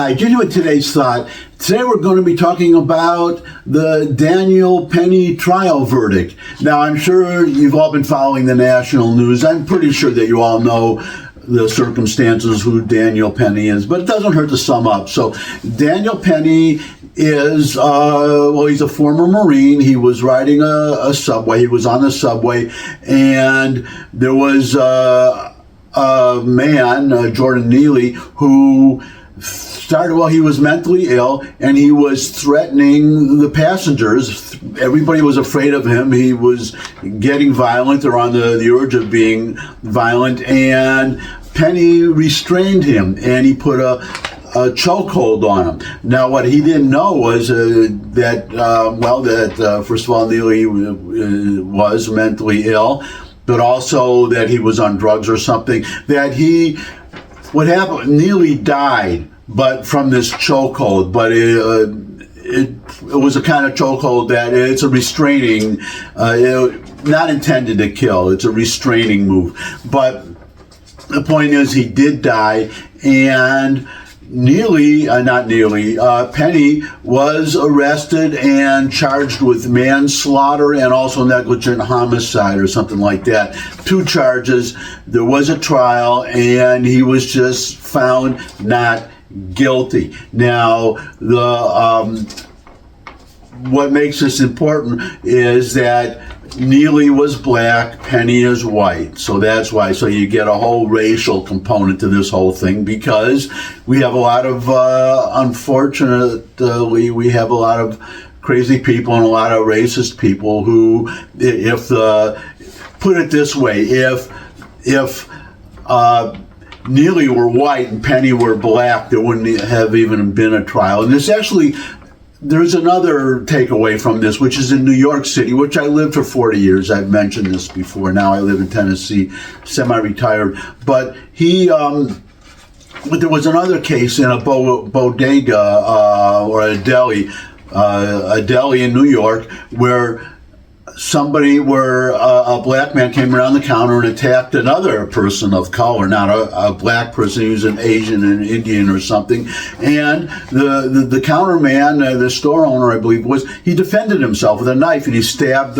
Hi, getting with today's thought. Today we're going to be talking about the Daniel Penny trial verdict. Now, I'm sure you've all been following the national news. I'm pretty sure that you all know the circumstances, who Daniel Penny is, but it doesn't hurt to sum up. So, Daniel Penny is, he's a former Marine. He was riding a subway. He was on the subway, and there was a man, Jordan Neely, who he was mentally ill, and he was threatening the passengers. Everybody was afraid of him. He was getting violent, or on the urge of being violent, and Penny restrained him, and he put a chokehold on him. Now, what he didn't know was that first of all, Neely was mentally ill, but also that he was on drugs or something. What happened, Neely died, but from this chokehold, but it was a kind of chokehold that it's a restraining, not intended to kill, it's a restraining move. But the point is, he did die, and Penny was arrested and charged with manslaughter and also negligent homicide or something like that. 2 charges. There was a trial, and he was just found not guilty. Now, what makes this important is that Neely was black, Penny is white. So that's why. So you get a whole racial component to this whole thing, because we have a lot of, unfortunately, we have a lot of crazy people and a lot of racist people who, put it this way, if Neely were white and Penny were black, there wouldn't have even been a trial. And there's another takeaway from this, which is in New York City, which I lived for 40 years. I've mentioned this before. Now I live in Tennessee, semi-retired. But there was another case in a bodega or a deli in New York, where a black man came around the counter and attacked another person of color, not a black person. He was an Asian and Indian or something. And the counter man, the store owner, I believe, he defended himself with a knife, and he stabbed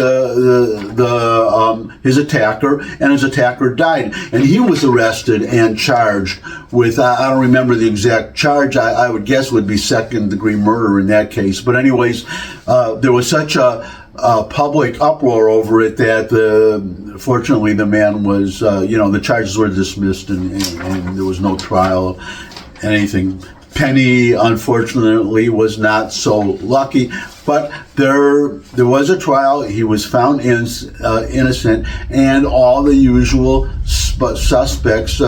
his attacker, and his attacker died. And he was arrested and charged with, I don't remember the exact charge. I would guess it would be second-degree murder in that case. But anyways, there was such a public uproar over it that fortunately the man was, the charges were dismissed, and there was no trial, anything. Penny, unfortunately, was not so lucky, but there was a trial. He was found innocent, and all the usual suspects,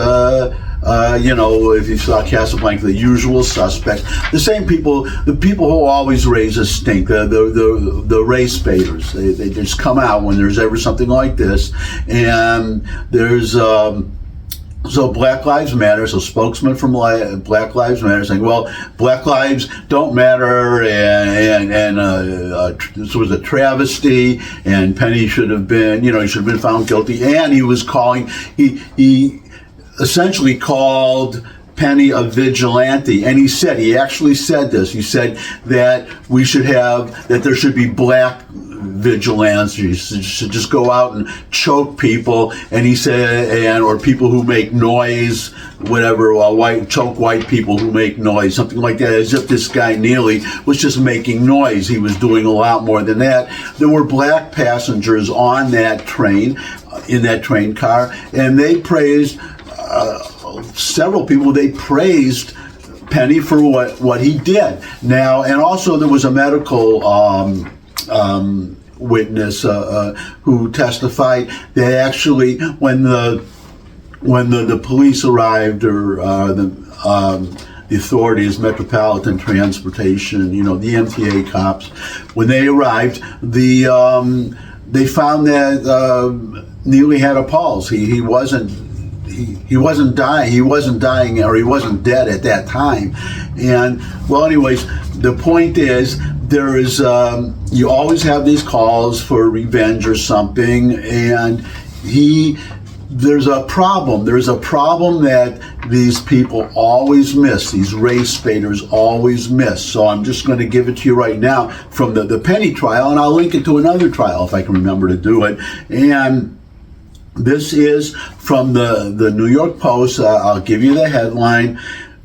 if you saw Casablanca, the usual suspects, the same people, the people who always raise a stink, the race baiters. They just come out when there's ever something like this, and there's so Black Lives Matter, so spokesman from Black Lives Matter saying, well, Black lives don't matter, and this was a travesty, and Penny should have been, he should have been found guilty, and he essentially called Penny a vigilante, and he actually said this. He said that there should be black vigilantes. You should just go out and choke people, and he said, or people who make noise, whatever, choke white people who make noise, something like that, as if this guy Neely was just making noise. He was doing a lot more than that. There were black passengers on that train, in that train car, and they praised, several people, they praised Penny for what he did. Now, and also there was a medical witness who testified that actually when the police arrived, or the authorities, Metropolitan Transportation, the MTA cops, when they arrived, they found that Neely had a pulse. He wasn't dying, or he wasn't dead at that time. And well, anyways, the point is, there is you always have these calls for revenge or something, and there's a problem. There's a problem that these people always miss. These race baiters always miss. So I'm just going to give it to you right now from the Penny trial, and I'll link it to another trial if I can remember to do it. And this is from the New York Post. I'll give you the headline.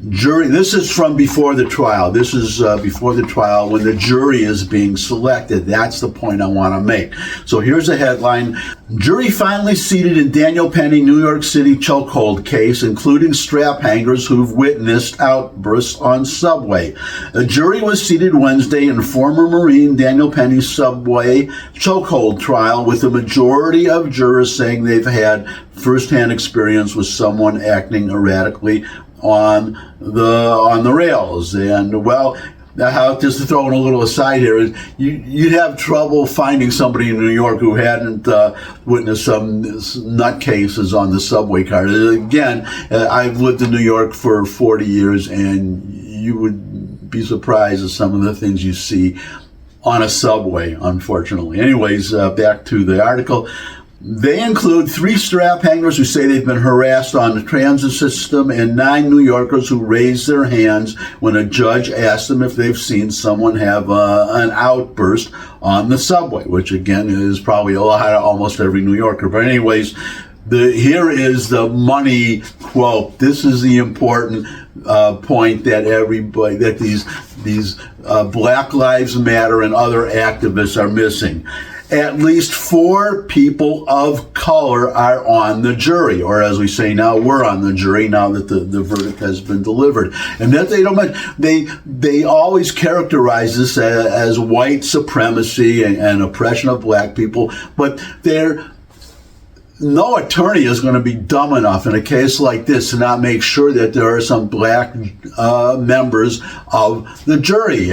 Jury. This is from before the trial. This is before the trial when the jury is being selected. That's the point I want to make. So here's the headline. Jury finally seated in Daniel Penny, New York City chokehold case, including strap hangers who've witnessed outbursts on subway. A jury was seated Wednesday in former Marine Daniel Penny's subway chokehold trial, with a majority of jurors saying they've had firsthand experience with someone acting erratically on the rails. And well, just to throw in a little aside here, you'd have trouble finding somebody in New York who hadn't witnessed some nutcases on the subway car. Again, I've lived in New York for 40 years, and you would be surprised at some of the things you see on a subway, unfortunately. Anyways, back to the article. They include 3 strap hangers who say they've been harassed on the transit system, and 9 New Yorkers who raised their hands when a judge asked them if they've seen someone have an outburst on the subway, which again is probably a lot of almost every New Yorker. But anyways, here is the money quote. This is the important point that everybody, that these Black Lives Matter and other activists are missing. At least 4 people of color are on the jury, or as we say now, we're on the jury now that the verdict has been delivered. And that they don't mention, they always characterize this as white supremacy and oppression of black people, but no attorney is going to be dumb enough in a case like this to not make sure that there are some black members of the jury,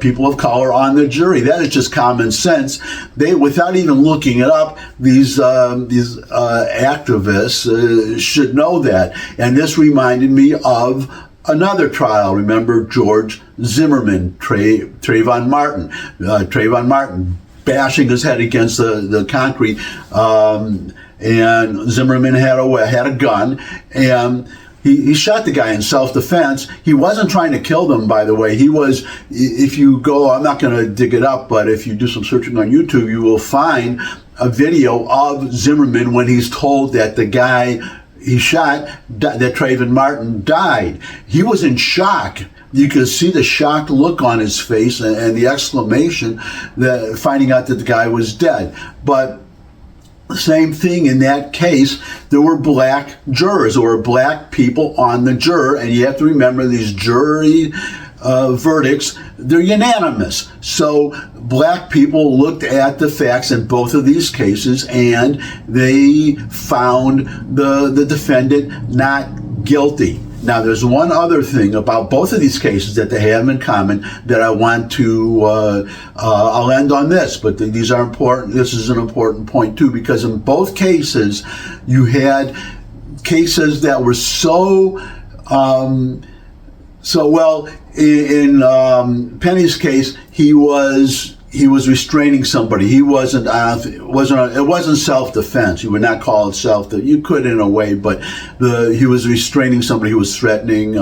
people of color on the jury. That is just common sense. They, without even looking it up, these activists should know that. And this reminded me of another trial. Remember George Zimmerman, Trayvon Martin bashing his head against the concrete. And Zimmerman had a gun, and he shot the guy in self-defense. He wasn't trying to kill them, by the way. He was, if you go, I'm not going to dig it up, but if you do some searching on YouTube, you will find a video of Zimmerman when he's told that the guy he shot, that Trayvon Martin, died. He was in shock. You could see the shocked look on his face and the exclamation, finding out that the guy was dead. But same thing in that case, there were black jurors, there were black people on the juror, and you have to remember these jury verdicts, they're unanimous. So black people looked at the facts in both of these cases, and they found the defendant not guilty. Now, there's one other thing about both of these cases that they have in common that I want to, I'll end on this, but these are important. This is an important point too, because in both cases, you had cases that were in Penny's case, he was restraining somebody. He wasn't. It wasn't self-defense. You would not call it self-defense. You could in a way, but he was restraining somebody who was threatening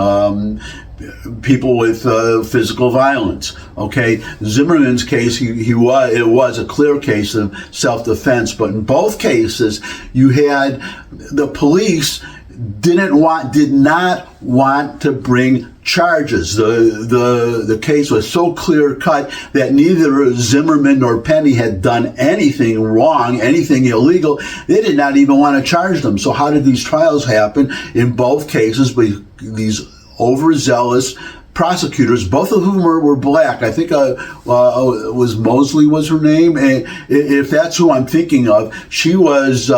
people with physical violence. Okay, Zimmerman's case, it was a clear case of self-defense, but in both cases, you had the police did not want to bring charges. The case was so clear cut that neither Zimmerman nor Penny had done anything wrong, anything illegal. They did not even want to charge them. So how did these trials happen? In both cases, these overzealous prosecutors, both of whom were black. I think was Mosley was her name, and if that's who I'm thinking of, she was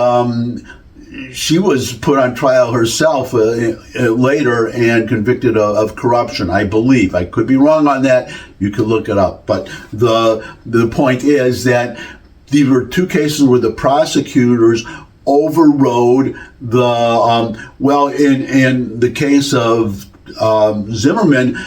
put on trial herself later and convicted of corruption, I believe. I could be wrong on that. You could look it up. But the point is that these were 2 cases where the prosecutors overrode the, in the case of Zimmerman,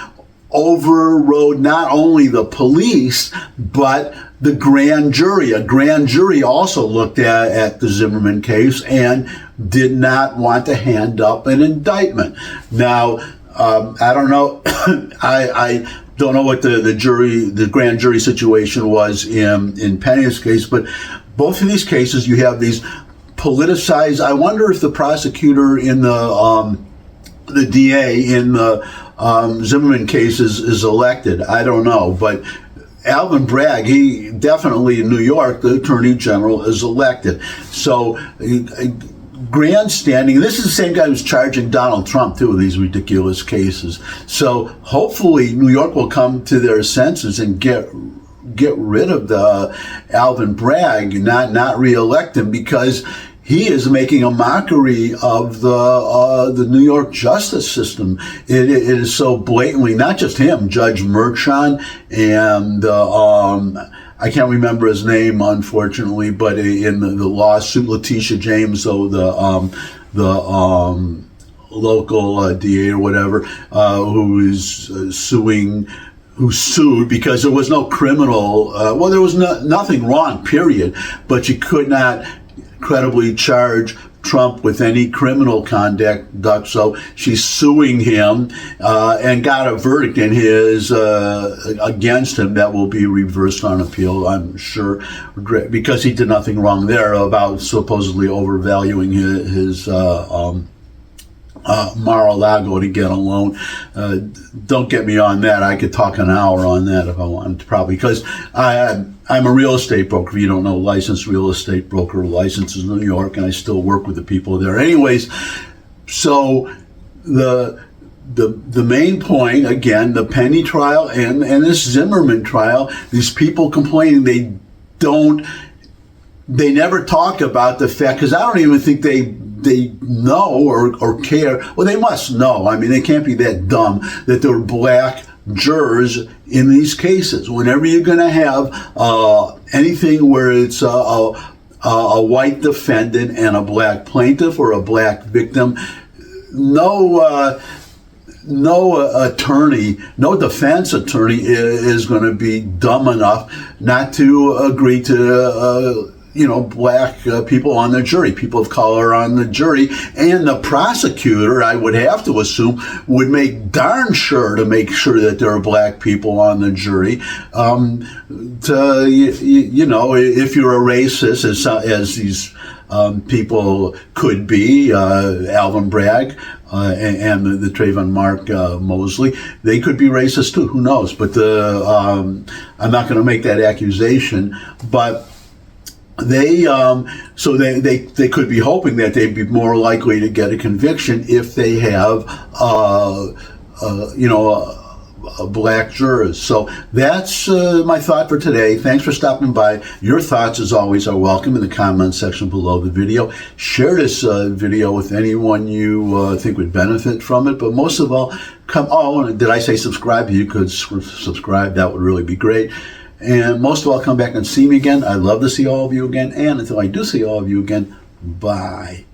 overrode not only the police, but the grand jury. A grand jury also looked at the Zimmerman case and did not want to hand up an indictment. Now, I don't know. I don't know what the grand jury situation was in Penny's case, but both of these cases, you have these politicized. I wonder if the prosecutor in the DA in the Zimmerman case is elected. I don't know, but Alvin Bragg, he definitely in New York, the Attorney General, is elected. So grandstanding. This is the same guy who's charging Donald Trump too with these ridiculous cases. So hopefully New York will come to their senses and get rid of the Alvin Bragg, not reelect him, because he is making a mockery of the New York justice system. It is so blatantly, not just him, Judge Merchan and I can't remember his name, unfortunately, but in the lawsuit, Letitia James, though, the local DA or whatever, who sued because there was no criminal, there was nothing wrong, period, but you could not credibly charge Trump with any criminal conduct, so she's suing him and got a verdict in his against him that will be reversed on appeal, I'm sure, because he did nothing wrong there about supposedly overvaluing his Mar-a-Lago to get a loan. Don't get me on that. I could talk an hour on that if I wanted to, probably, because I'm a real estate broker. If you don't know, licensed real estate broker, licenses in New York, and I still work with the people there. Anyways, so the main point, again, the Penny trial and this Zimmerman trial, these people complaining they never talk about the fact, because I don't even think they know or care. Well, they must know. I mean, they can't be that dumb that there were black jurors in these cases. Whenever you're going to have anything where it's a white defendant and a black plaintiff or a black victim, no attorney, no defense attorney is going to be dumb enough not to agree to black people on the jury, people of color on the jury, and the prosecutor, I would have to assume, would make darn sure to make sure that there are black people on the jury. If you're a racist, as these people could be, Alvin Bragg and the Trayvon Mark Mosley, they could be racist too. Who knows? But I'm not going to make that accusation, but they could be hoping that they'd be more likely to get a conviction if they have black jurors. So that's my thought for today. Thanks for stopping by. Your thoughts, as always, are welcome in the comment section below the video. Share this video with anyone you think would benefit from it. But most of all, did I say subscribe? You could subscribe. That would really be great. And most of all, come back and see me again. I'd love to see all of you again. And until I do see all of you again, bye.